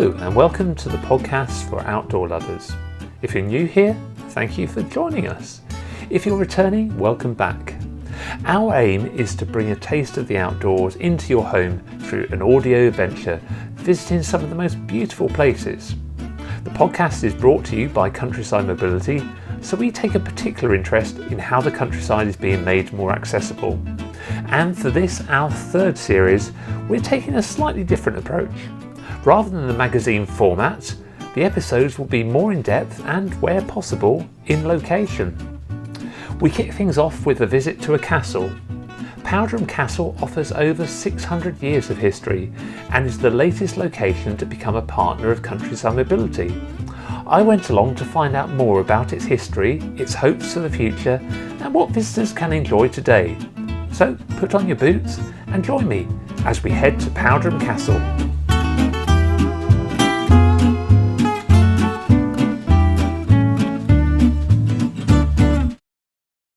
Hello and welcome to the podcast for outdoor lovers. If you're new here, thank you for joining us. If you're returning, welcome back. Our aim is to bring a taste of the outdoors into your home through an audio adventure, visiting some of the most beautiful places. The podcast is brought to you by Countryside Mobility, so we take a particular interest in how the countryside is being made more accessible. And for this, our third series, we're taking a slightly different approach. Rather than the magazine format, the episodes will be more in depth and, where possible, in location. We kick things off with a visit to a castle. Powderham Castle offers over 600 years of history and is the latest location to become a partner of Countryside Mobility. I went along to find out more about its history, its hopes for the future, and what visitors can enjoy today. So put on your boots and join me as we head to Powderham Castle.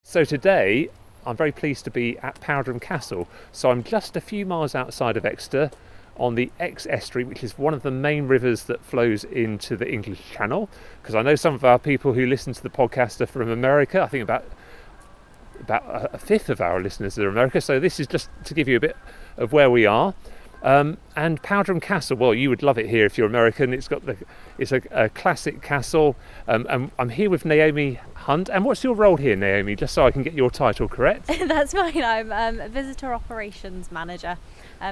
So today I'm very pleased to be at Powderham Castle. So I'm just a few miles outside of Exeter on the Exe Estuary, which is one of the main rivers that flows into the English Channel. Because I know some of our people who listen to the podcast are from America. I think about a fifth of our listeners are America. So this is just to give you a bit of where we are. And Powderham Castle, well, you would love it here if you're American. It's a classic castle. And I'm here with Naomi Hunt. And what's your role here, Naomi? Just so I can get your title correct. That's fine. I'm a visitor operations manager.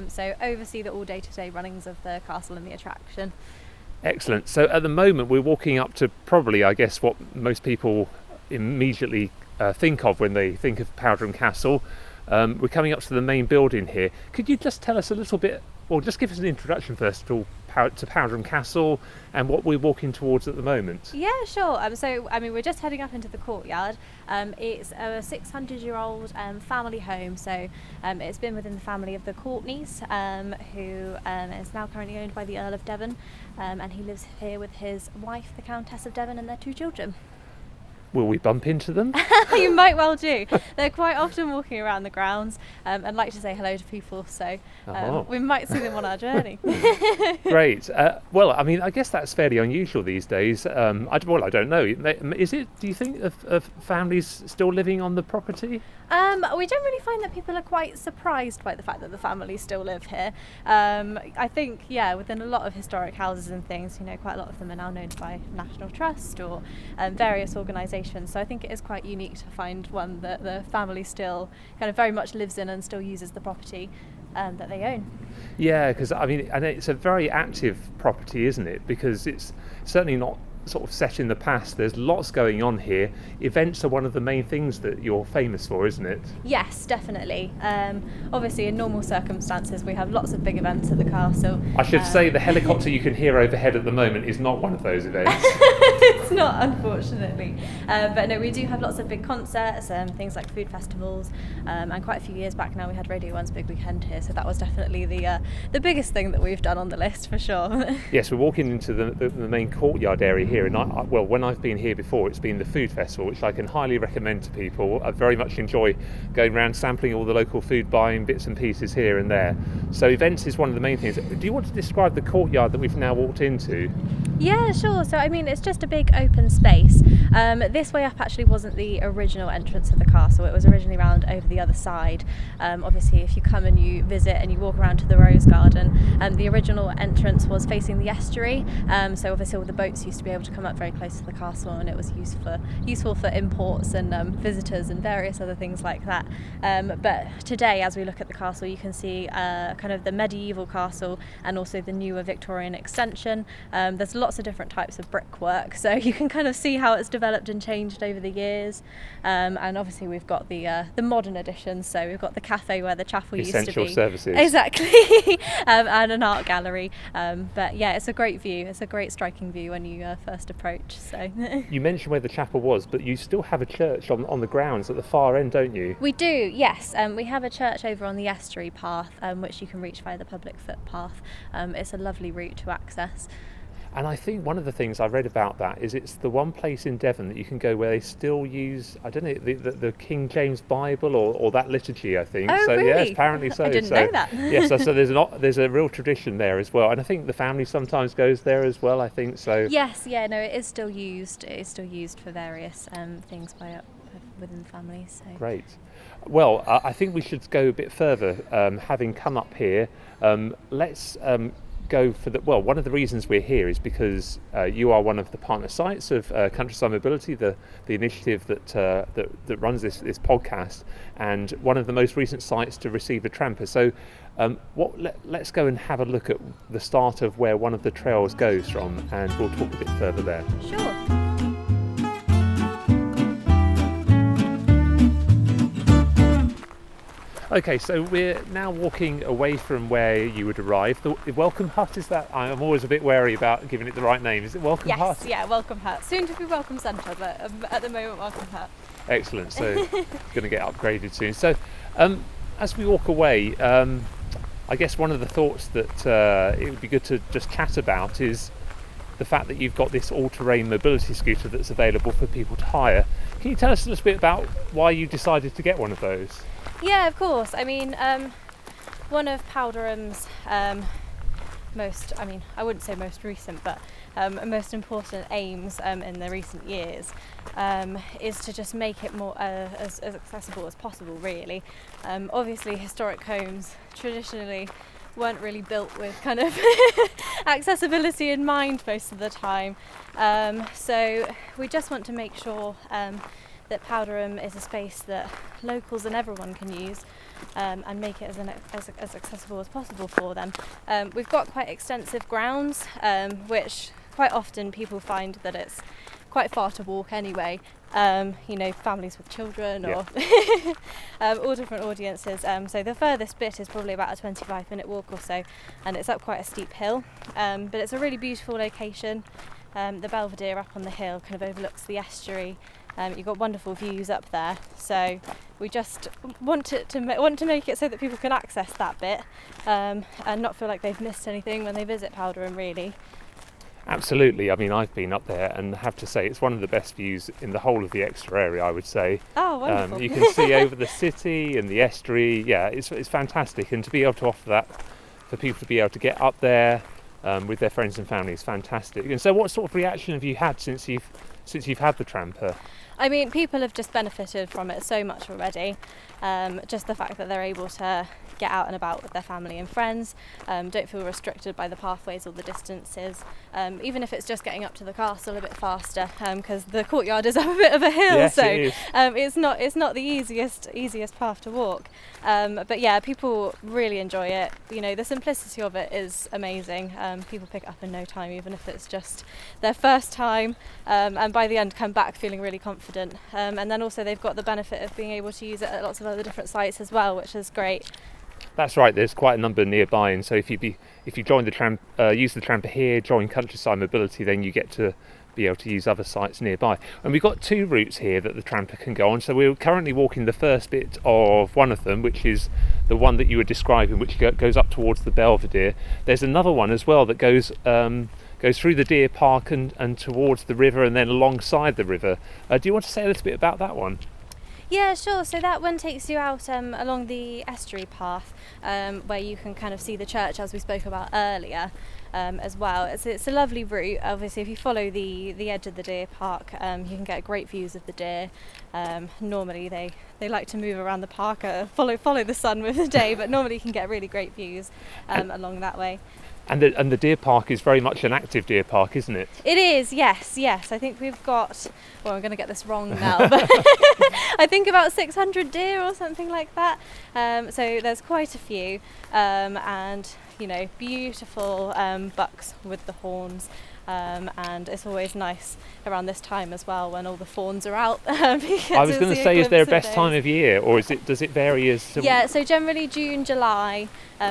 So oversee the all day-to-day runnings of the castle and the attraction. Excellent. So at the moment we're walking up to probably, I guess, what most people immediately think of when they think of Powderham Castle. We're coming up to the main building here. Could you just tell us a little bit, or just give us an introduction first of all to Powderham Castle and what we're walking towards at the moment? Yeah, sure. We're just heading up into the courtyard. It's a 600-year-old family home, so it's been within the family of the Courtneys, who is now currently owned by the Earl of Devon, and he lives here with his wife, the Countess of Devon, and their 2 children. Will we bump into them? You might well do. They're quite often walking around the grounds and like to say hello to people, so we might see them on our journey. Great. Well, I mean, I guess that's fairly unusual these days. I don't know. Is it? Do you think of families still living on the property? We generally find that people are quite surprised by the fact that the families still live here. I think, within a lot of historic houses and things, quite a lot of them are now known by National Trust or various organisations. So I think it is quite unique to find one that the family still kind of very much lives in and still uses the property that they own. Yeah, because I mean, and it's a very active property, isn't it? Because it's certainly not sort of set in the past. There's lots going on here. Events are one of the main things that you're famous for, isn't it? Yes, definitely. Obviously in normal circumstances we have lots of big events at the castle. I should say the helicopter you can hear overhead at the moment is not one of those events. It's not, unfortunately. But no, we do have lots of big concerts, things like food festivals, and quite a few years back now we had Radio 1's Big Weekend here, so that was definitely the biggest thing that we've done on the list for sure. Yes, we're walking into the main courtyard area here, and when I've been here before, it's been the food festival, which I can highly recommend to people. I very much enjoy going around sampling all the local food, buying bits and pieces here and there. So events is one of the main things. Do you want to describe the courtyard that we've now walked into? Yeah, sure. So I mean, it's just a big open space. This way up actually wasn't the original entrance of the castle. It was originally round over the other side. Obviously, if you come and you visit and you walk around to the Rose Garden, the original entrance was facing the estuary. So obviously all the boats used to be able to come up very close to the castle, and it was useful for imports and visitors and various other things like that. But today, as we look at the castle, you can see kind of the medieval castle and also the newer Victorian extension. There's lots of different types of brickwork, so you can kind of see how it's developed and changed over the years. And obviously we've got the modern additions, so we've got the cafe where the chapel used to be. Essential services. Exactly. And an art gallery. But yeah, it's a great view. It's a great striking view when you first approach. So you mentioned where the chapel was, but you still have a church on the grounds at the far end, don't you? We do, yes. We have a church over on the estuary path, which you can reach via the public footpath. It's a lovely route to access. And I think one of the things I read about that is it's the one place in Devon that you can go where they still use, I don't know, the King James Bible or that liturgy, I think. Oh, so really? yes, apparently so. I didn't know that. Yes, so there's a real tradition there as well, and I think the family sometimes goes there as well. I think so. Yes, yeah, no, it is still used. It is still used for various things within the family. So Great. Well, I think we should go a bit further. Having come up here, let's go for one of the reasons we're here is because you are one of the partner sites of Countryside Mobility, the initiative that runs this podcast, and one of the most recent sites to receive a Tramper. So let's go and have a look at the start of where one of the trails goes from, and we'll talk a bit further there. Sure. Okay, so we're now walking away from where you would arrive. The Welcome Hut, is that? I'm always a bit wary about giving it the right name. Is it Welcome Hut? Yes, yeah, Welcome Hut. Soon to be Welcome Centre, but at the moment, Welcome Hut. Excellent. So going to get upgraded soon. So as we walk away, I guess one of the thoughts that it would be good to just chat about is the fact that you've got this all-terrain mobility scooter that's available for people to hire. Can you tell us a little bit about why you decided to get one of those? Yeah, of course. I mean, one of Powderham's most, I wouldn't say most recent, but most important aims in the recent years is to just make it more as accessible as possible, really. Obviously, historic homes traditionally weren't really built with kind of accessibility in mind most of the time. So we just want to make sure that Powderham is a space that locals and everyone can use, and make it as accessible as possible for them. We've got quite extensive grounds, which quite often people find that it's quite far to walk anyway. Families with children or all different audiences. So the furthest bit is probably about a 25-minute walk or so, and it's up quite a steep hill. But it's a really beautiful location. The Belvedere up on the hill kind of overlooks the estuary. You've got wonderful views up there, so we just want to make it so that people can access that bit and not feel like they've missed anything when they visit Powderham, really. Absolutely. I mean, I've been up there and have to say it's one of the best views in the whole of the Exeter area, I would say. Oh, wonderful. You can see over the city and the estuary. Yeah, it's fantastic, and to be able to offer that for people to be able to get up there with their friends and family is fantastic. And so what sort of reaction have you had since you've had the Tramper? I mean, people have just benefited from it so much already. Just the fact that they're able to get out and about with their family and friends, don't feel restricted by the pathways or the distances, even if it's just getting up to the castle a bit faster, because the courtyard is up a bit of a hill. Yes, so it's not the easiest path to walk. But yeah, people really enjoy it. The simplicity of it is amazing. People pick it up in no time, even if it's just their first time, and by the end come back feeling really confident. And then also they've got the benefit of being able to use it at lots of other different sites as well, which is great. That's right. There's quite a number nearby, and so if you join use the Tramper here, join Countryside Mobility, then you get to be able to use other sites nearby. And we've got two routes here that the Tramper can go on. So we're currently walking the first bit of one of them, which is the one that you were describing, which goes up towards the Belvedere. There's another one as well that goes through the deer park and towards the river, and then alongside the river. Do you want to say a little bit about that one? Yeah, sure. So that one takes you out along the estuary path, where you can kind of see the church, as we spoke about earlier, as well. It's a lovely route. Obviously, if you follow the edge of the deer park, you can get great views of the deer. Normally, they like to move around the park, follow the sun with the day, but normally you can get really great views along that way. And the deer park is very much an active deer park, isn't it? It is, yes. I think we've got, well, I'm going to get this wrong now, but I think about 600 deer or something like that. So there's quite a few, and beautiful bucks with the horns. And it's always nice around this time as well when all the fawns are out. I was going to say, is there a best time of year, or does it vary as to... Yeah, so generally June, July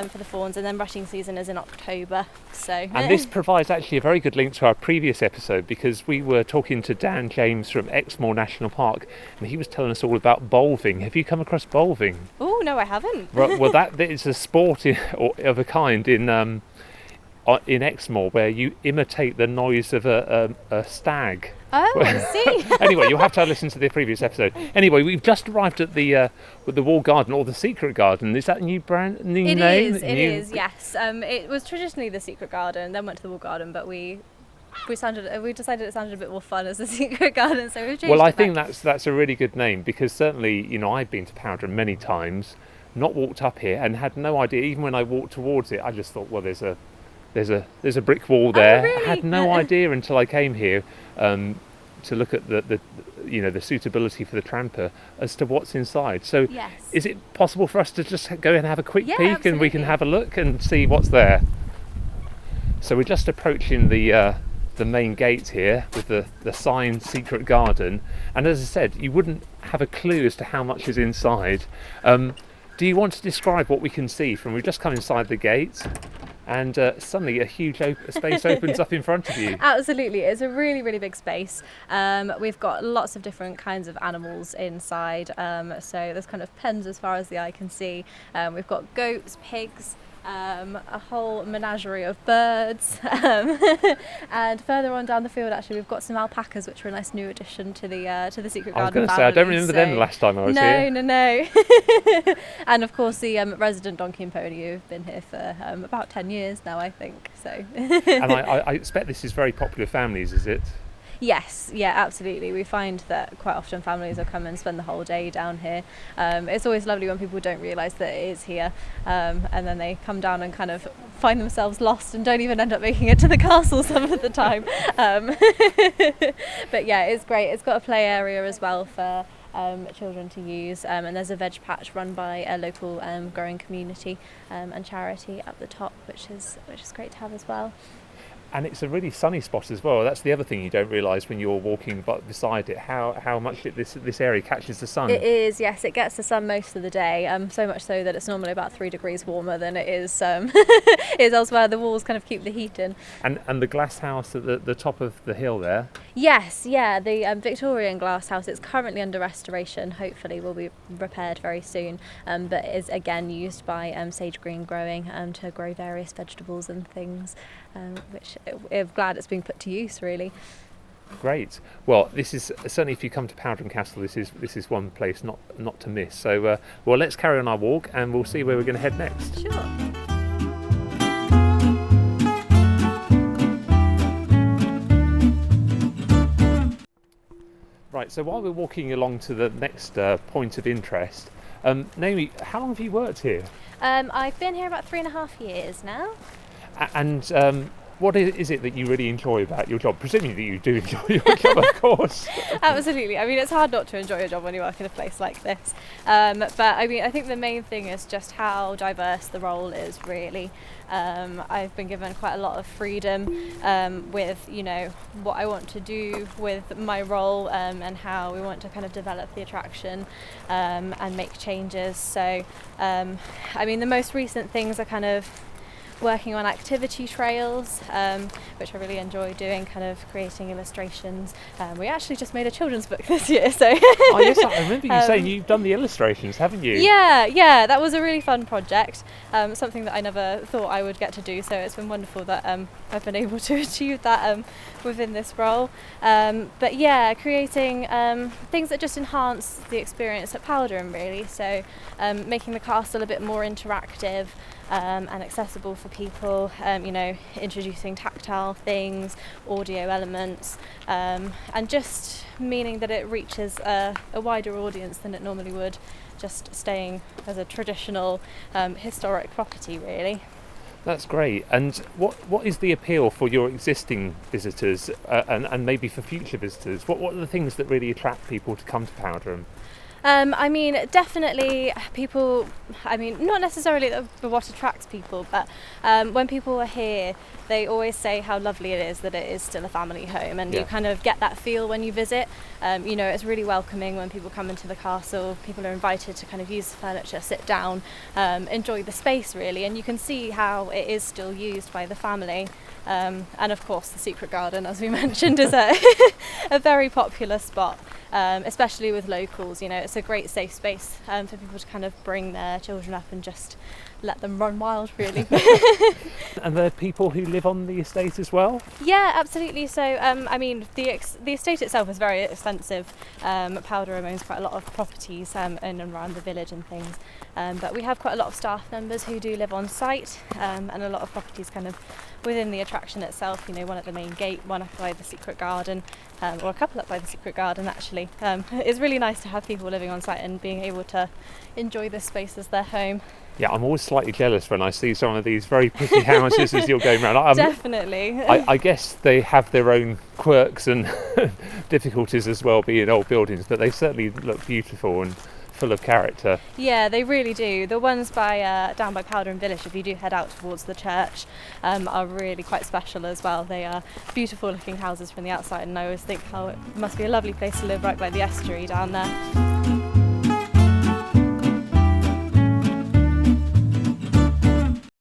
for the fawns, and then rutting season is in October. And this provides actually a very good link to our previous episode, because we were talking to Dan James from Exmoor National Park, and he was telling us all about bowling. Have you come across bowling? Oh, no, I haven't. Well, that is a sport of a kind in Exmoor where you imitate the noise of a stag. Oh, I see. Anyway, you'll have to listen to the previous episode. Anyway, we've just arrived at the wall garden, or the secret garden. Is that a new name? It is, yes. It was traditionally the secret garden, then went to the wall garden, but we decided it sounded a bit more fun as the secret garden, so we've changed Well, I it think back. that's a really good name, because certainly, I've been to Powderham many times, not walked up here, and had no idea. Even when I walked towards it, I just thought, well, there's a brick wall there. Oh, really? I had no idea until I came here to look at the suitability for the Tramper as to what's inside. So, Yes. is it possible for us to just go and have a quick Yeah, peek, and we can absolutely. have a look and see what's there? So we're just approaching the main gate here with the sign Secret Garden, and as I said, you wouldn't have a clue as to how much is inside. Do you want to describe what we can see from? We've just come inside the gate, and suddenly a huge space opens up in front of you. Absolutely, it's a really, really big space. We've got lots of different kinds of animals inside, so there's kind of pens as far as the eye can see. We've got goats, pigs, a whole menagerie of birds, and further on down the field actually we've got some alpacas, which are a nice new addition to the secret garden. I was going to say, I don't remember them the last time I was here. No. And of course the resident donkey and pony, who've been here for about 10 years now, I think. So. And I expect this is very popular families, is it? Yes, yeah, absolutely. We find that quite often families will come and spend the whole day down here. It's always lovely when people don't realise that it is here, and then they come down and kind of find themselves lost and don't even end up making it to the castle some of the time. But yeah, it's great. It's got a play area as well for children to use, and there's a veg patch run by a local growing community and charity at the top, which is great to have as well. And it's a really sunny spot as well. That's the other thing you don't realise when you're walking beside it, how much this area catches the sun. It is, yes, it gets the sun most of the day, so much so that it's normally about 3 degrees warmer than it is is elsewhere. The walls kind of keep the heat in. And the glass house at the top of the hill there? Yes, yeah, the Victorian glass house, it's currently under restoration, hopefully will be repaired very soon, but is again used by Sage Green Growing to grow various vegetables and things, which I'm glad it's being put to use, really. Great. Well, this is certainly, if you come to Powderham Castle, this is one place not to miss. So, well, let's carry on our walk, and we'll see where we're going to head next. Sure. Right. So while we're walking along to the next point of interest, Naomi, how long have you worked here? I've been here about 3.5 years now. And what is it that you really enjoy about your job? Presumably you do enjoy your job, of course. Absolutely. I mean, it's hard not to enjoy your job when you work in a place like this. But I mean, I think the main thing is just how diverse the role is, really. I've been given quite a lot of freedom with, what I want to do with my role, and how we want to kind of develop the attraction and make changes. So, I mean, the most recent things are kind of working on activity trails, which I really enjoy doing, kind of creating illustrations. We actually just made a children's book this year, so. Oh yes, I remember you saying you've done the illustrations, haven't you? Yeah, that was a really fun project, something that I never thought I would get to do, so it's been wonderful that I've been able to achieve that within this role. But yeah, creating things that just enhance the experience at Powderham, really, so making the castle a bit more interactive and accessible for people, introducing tactile things, audio elements, and just meaning that it reaches a wider audience than it normally would, just staying as a traditional historic property, really. That's great. And what is the appeal for your existing visitors and maybe for future visitors? What are the things that really attract people to come to Powderham? I mean, definitely people, not necessarily what attracts people, but when people are here, they always say how lovely it is that it is still a family home, and you kind of get that feel when you visit. It's really welcoming when people come into the castle. People are invited to kind of use the furniture, sit down, enjoy the space, really, and you can see how it is still used by the family. And of course the secret garden, as we mentioned, is a very popular spot, especially with locals. It's a great safe space for people to kind of bring their children up and just let them run wild, really. And there are people who live on the estate as well? Yeah, absolutely. So, I mean, the estate itself is very extensive. Powderham owns quite a lot of properties in and around the village and things. But we have quite a lot of staff members who do live on site, and a lot of properties kind of within the attraction itself. You know, one at the main gate, one up by the secret garden, or a couple up by the secret garden actually. It's really nice to have people living on site and being able to enjoy this space as their home. Yeah, I'm always slightly jealous when I see some of these very pretty houses as you're going around. Definitely. I guess they have their own quirks and difficulties as well, being old buildings, but they certainly look beautiful and full of character. Yeah, they really do. The ones by down by Powderham Village, if you do head out towards the church, are really quite special as well. They are beautiful looking houses from the outside, and I always think, oh, it must be a lovely place to live right by the estuary down there.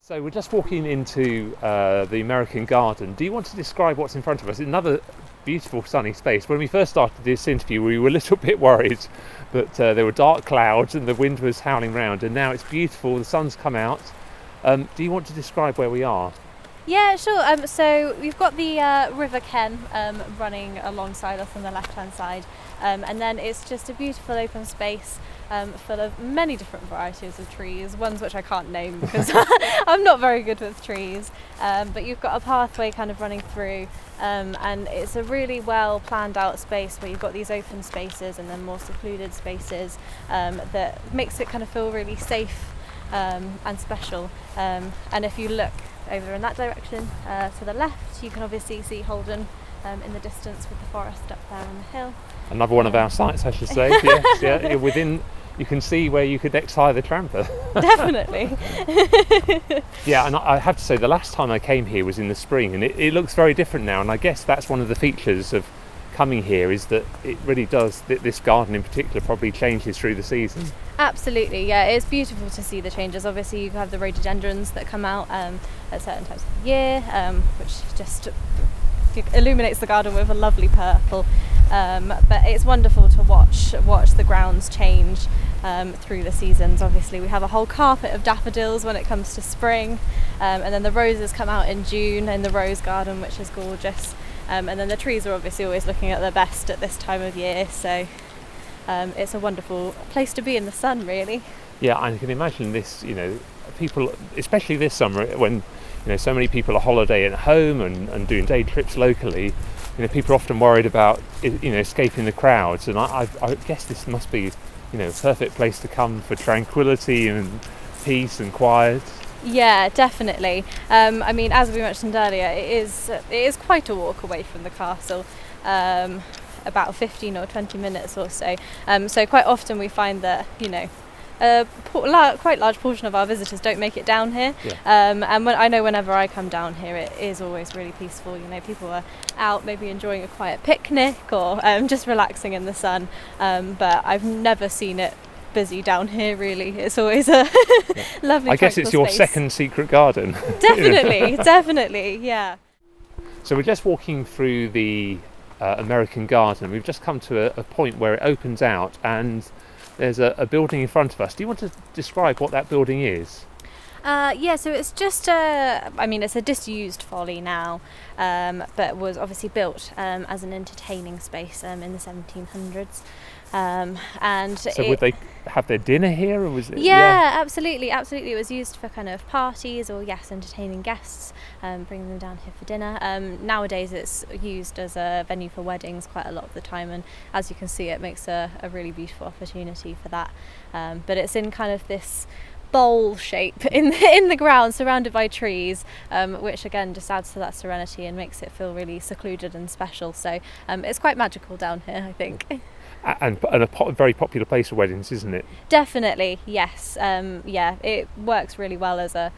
So we're just walking into the American Garden. Do you want to describe what's in front of us? Another beautiful sunny space. When we first started this interview, we were a little bit worried that there were dark clouds and the wind was howling round, and now it's beautiful, the sun's come out. Do you want to describe where we are? Yeah, sure. So we've got the River Ken running alongside us on the left-hand side, and then it's just a beautiful open space full of many different varieties of trees, ones which I can't name because I'm not very good with trees, but you've got a pathway kind of running through, and it's a really well planned out space where you've got these open spaces and then more secluded spaces that makes it kind of feel really safe and special. And if you look over in that direction to the left, you can obviously see Holden in the distance with the forest up there on the hill. Another one of our sites, I should say. Yes, yeah. Within, you can see where you could hire the Tramper. Definitely. Yeah, and I have to say, the last time I came here was in the spring, and it looks very different now. And I guess that's one of the features of coming here, is that it really does, this garden in particular probably changes through the season. Absolutely, yeah, it's beautiful to see the changes. Obviously you have the rhododendrons that come out at certain times of the year, which just illuminates the garden with a lovely purple, but it's wonderful to watch the grounds change through the seasons. Obviously we have a whole carpet of daffodils when it comes to spring, and then the roses come out in June in the rose garden, which is gorgeous. And then the trees are obviously always looking at their best at this time of year, so it's a wonderful place to be in the sun, really. Yeah, I can imagine this, people, especially this summer when, so many people are holidaying at home and doing day trips locally, people are often worried about, escaping the crowds, and I guess this must be, a perfect place to come for tranquility and peace and quiet. Yeah, definitely. I mean, as we mentioned earlier, it is quite a walk away from the castle, about 15 or 20 minutes or so. So quite often we find that, quite large portion of our visitors don't make it down here. Yeah. And I know whenever I come down here, it is always really peaceful. People are out maybe enjoying a quiet picnic or just relaxing in the sun. But I've never seen it busy down here, really. It's always a lovely. I guess it's your second secret garden. Definitely, yeah. So we're just walking through the American Garden. We've just come to a point where it opens out and there's a building in front of us. Do you want to describe what that building is? Yeah, so it's just it's a disused folly now, but was obviously built as an entertaining space in the 1700s. And so would they have their dinner here, or was it? Yeah, absolutely. It was used for kind of parties or entertaining guests, bringing them down here for dinner. Nowadays it's used as a venue for weddings quite a lot of the time, and as you can see, it makes a really beautiful opportunity for that. But it's in kind of this bowl shape in the ground, surrounded by trees, which again just adds to that serenity and makes it feel really secluded and special. So it's quite magical down here, I think. And a very popular place for weddings, isn't it? Definitely, yes. It works really well as a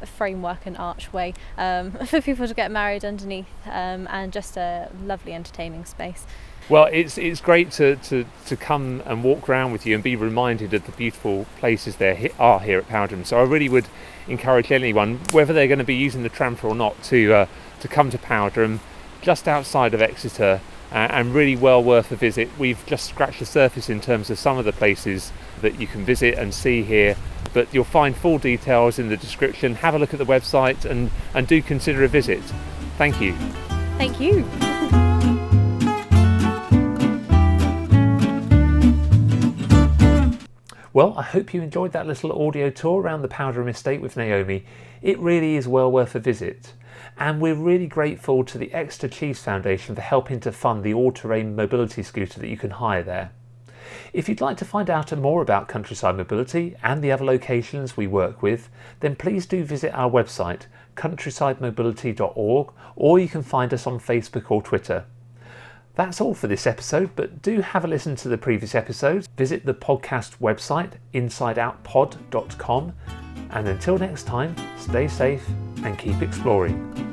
framework and archway for people to get married underneath, and just a lovely entertaining space. Well, it's great to come and walk around with you and be reminded of the beautiful places there are here at Powderham. So I really would encourage anyone, whether they're going to be using the Tramper or not, to come to Powderham, just outside of Exeter, and really well worth a visit. We've just scratched the surface in terms of some of the places that you can visit and see here, but you'll find full details in the description. Have a look at the website and do consider a visit. Thank you. Thank you. Well, I hope you enjoyed that little audio tour around the Powderham Estate with Naomi. It really is well worth a visit. And we're really grateful to the Exeter Chiefs Foundation for helping to fund the all-terrain mobility scooter that you can hire there. If you'd like to find out more about Countryside Mobility and the other locations we work with, then please do visit our website, countrysidemobility.org, or you can find us on Facebook or Twitter. That's all for this episode, but do have a listen to the previous episodes. Visit the podcast website, insideoutpod.com. And until next time, stay safe and keep exploring.